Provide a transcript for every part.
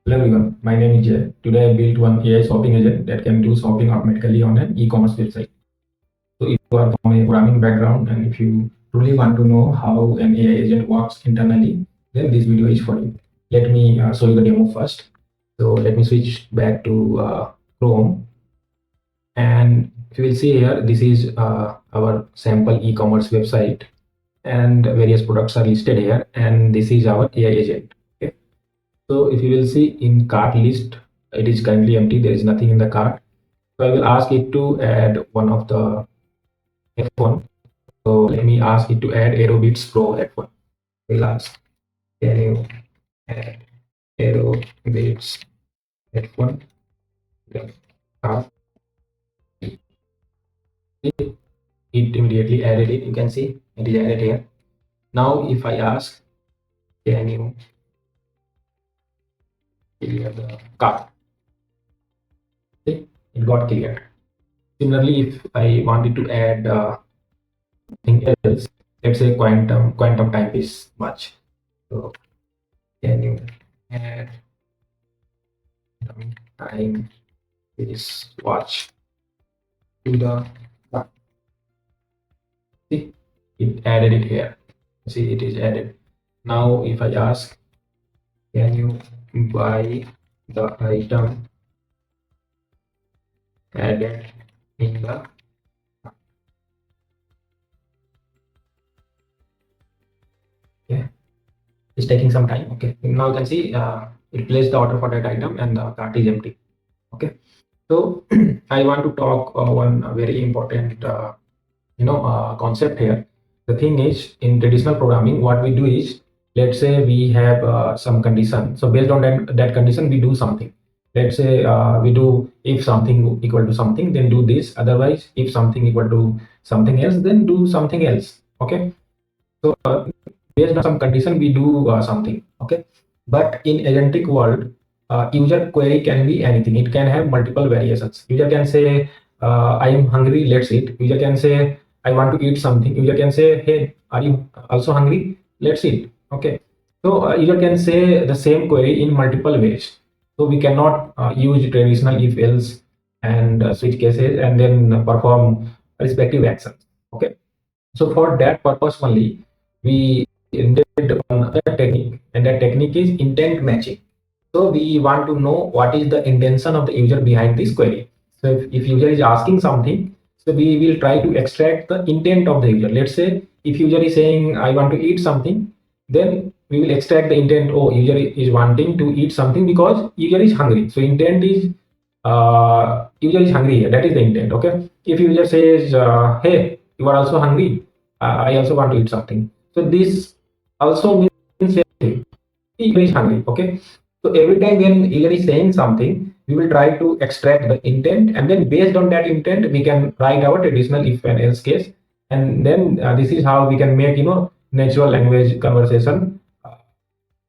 Hello everyone, my name is Jay. Today I built one AI shopping agent that can do shopping automatically on an e-commerce website. So if you are from a programming background and if you truly want to know how an AI agent works internally, then this video is for you. Let me show you the demo first. So let me switch back to Chrome, and if you will see here, this is our sample e-commerce website and various products are listed here, and this is our AI agent. Okay. So if you will see in cart list, it is currently empty. There is nothing in the cart. So I will ask it to add one of the headphone. So let me ask it to add Aerobits Pro headphone. We'll ask, can you add Aerobits headphone? Then it immediately added it. You can see it is added here. Now if I ask, can you clear the cart? See, it got cleared. Similarly, if I wanted to add something else, let's say quantum time is much. So can you add time is watch to the see, it added it here. See, it is added. Now if I ask, can you buy the item added in the okay, it's taking some time. Okay, now you can see it placed the order for that item and the cart is empty. Okay, so I want to talk one very important concept here. The thing is, in traditional programming, what we do is, let's say we have some condition. So based on that condition, we do something. Let's say we do, if something equal to something, then do this. Otherwise, if something equal to something else, then do something else. Okay. So based on some condition, we do something. Okay. But in agentic world, user query can be anything. It can have multiple variations. User can say, I am hungry, let's eat. User can say, I want to eat something. User can say, hey, are you also hungry? Let's eat. Okay. So user can say the same query in multiple ways. So we cannot use traditional if else and switch cases and then perform respective actions. Okay. So for that purpose only, we invented another technique, and that technique is intent matching. So we want to know what is the intention of the user behind this query. So if user is asking something, so we will try to extract the intent of the user. Let's say if user is saying, I want to eat something, then we will extract the intent. Oh, user is wanting to eat something because user is hungry. So intent is user is hungry here. That is the intent. Okay. If user says, hey, you are also hungry, I also want to eat something. So this also means same thing. User is hungry. Okay. So every time when user is saying something, we will try to extract the intent, and then based on that intent, we can write our traditional if and else case, and then this is how we can make natural language conversation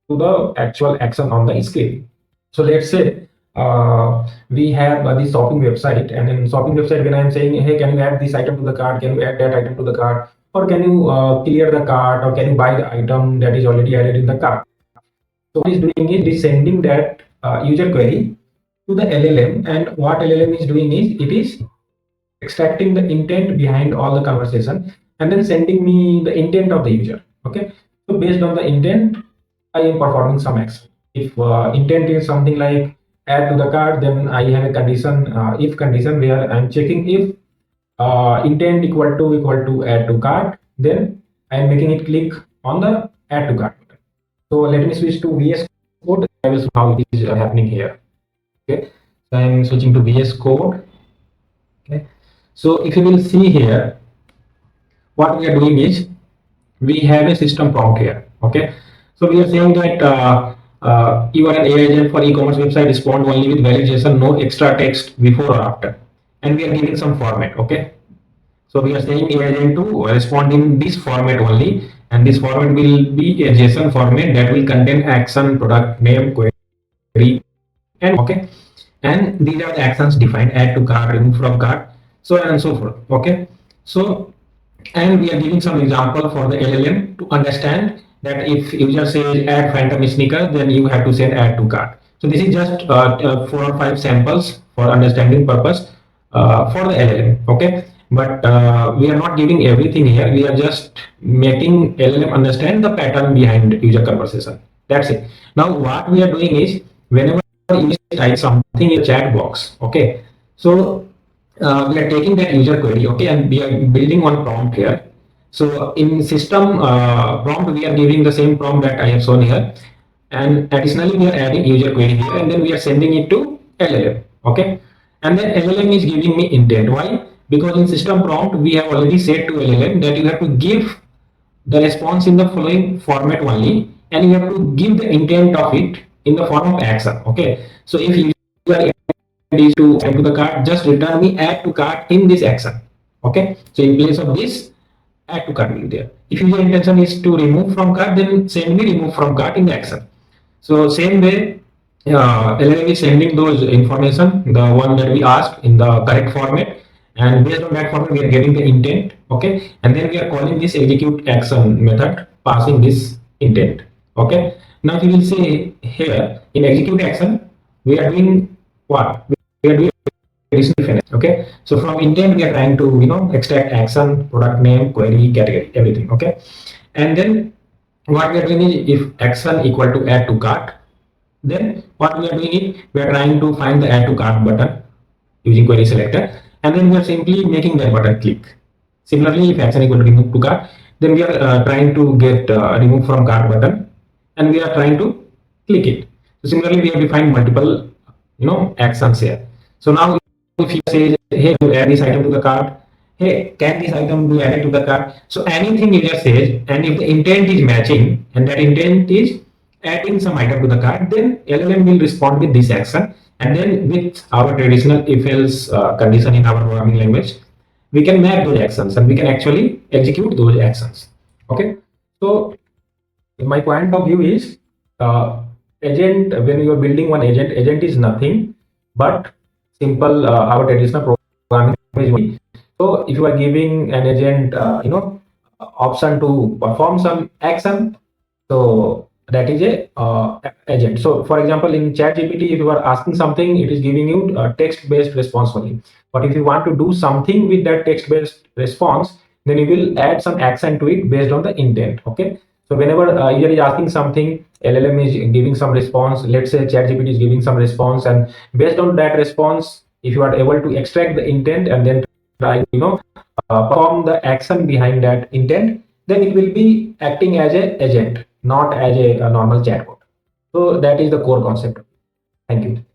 to the actual action on the screen. So let's say we have this shopping website, and in shopping website, when I'm saying, hey, can you add this item to the cart? Can you add that item to the cart? Or can you clear the cart? Or can you buy the item that is already added in the cart? So what it's doing is it is sending that user query to the LLM, and what LLM is doing is it is extracting the intent behind all the conversation and then sending me the intent of the user. Okay, so based on the intent, I am performing some action. If intent is something like add to the cart, then I have a condition, if condition, where I'm checking if intent equal to add to cart, then I am making it click on the add to cart button. So let me switch to VS Code. I will show how it is happening here. Okay, so I'm switching to VS Code. Okay, so if you will see here, what we are doing is we have a system prompt here. Okay, so we are saying that you are an AI agent for e-commerce website, respond only with validation, no extra text before or after, and we are giving some format. Okay, so we are saying AI agent to respond in this format only, and this format will be a JSON format that will contain action, product name, query, and okay, and these are the actions defined: add to cart, remove from cart, so on and so forth. Okay, so and we are giving some example for the LLM to understand that if user says add phantom sneaker, then you have to send add to cart. So this is just 4 or 5 samples for understanding purpose for the LLM. Okay, but we are not giving everything here. We are just making LLM understand the pattern behind user conversation. That's it. Now what we are doing is, whenever you type something in the chat box, okay, so we are taking that user query, okay, and we are building one prompt here. So in system prompt, we are giving the same prompt that I have shown here, and additionally we are adding user query here, and then we are sending it to LLM, okay, and then LLM is giving me intent. Why? Because in system prompt we have already said to LLM that you have to give the response in the following format only, and you have to give the intent of it in the form of action. Okay, so if user is to add to the cart, just return me add to cart in this action. Okay, so in place of this, add to cart will be there. If user intention is to remove from cart, then send me remove from cart in the action. So same way, LLM is sending those information, the one that we asked in the correct format, and based on that format, we are getting the intent. Okay, and then we are calling this execute action method, passing this intent. Okay, now we will say here in execute action, we are doing what? We are doing additional finish. Okay, so from intent, we are trying to extract action, product name, query, category, everything. Okay, and then what we are doing is, if action equal to add to cart, then what we are doing is, we are trying to find the add to cart button using query selector, and then we are simply making that button click. Similarly, if action equal to remove to cart, then we are trying to get remove from cart button, and we are trying to click it. So similarly, we have defined multiple actions here. So now if you say, hey, to add this item to the cart, hey, can this item be added to the cart? So anything user says, and if the intent is matching, and that intent is adding some item to the cart, then LLM will respond with this action. And then with our traditional if else condition in our programming language, we can map those actions and we can actually execute those actions. Okay, so my point of view is, agent, when you are building one agent is nothing but simple our traditional programming language. So if you are giving an agent option to perform some action, so that is a agent. So for example, in ChatGPT, if you are asking something, it is giving you a text-based response only. But if you want to do something with that text-based response, then you will add some action to it based on the intent. Okay. So whenever you are asking something, LLM is giving some response. Let's say ChatGPT is giving some response, and based on that response, if you are able to extract the intent and then try perform the action behind that intent, then it will be acting as a agent, not as a normal chatbot. So that is the core concept. Thank you.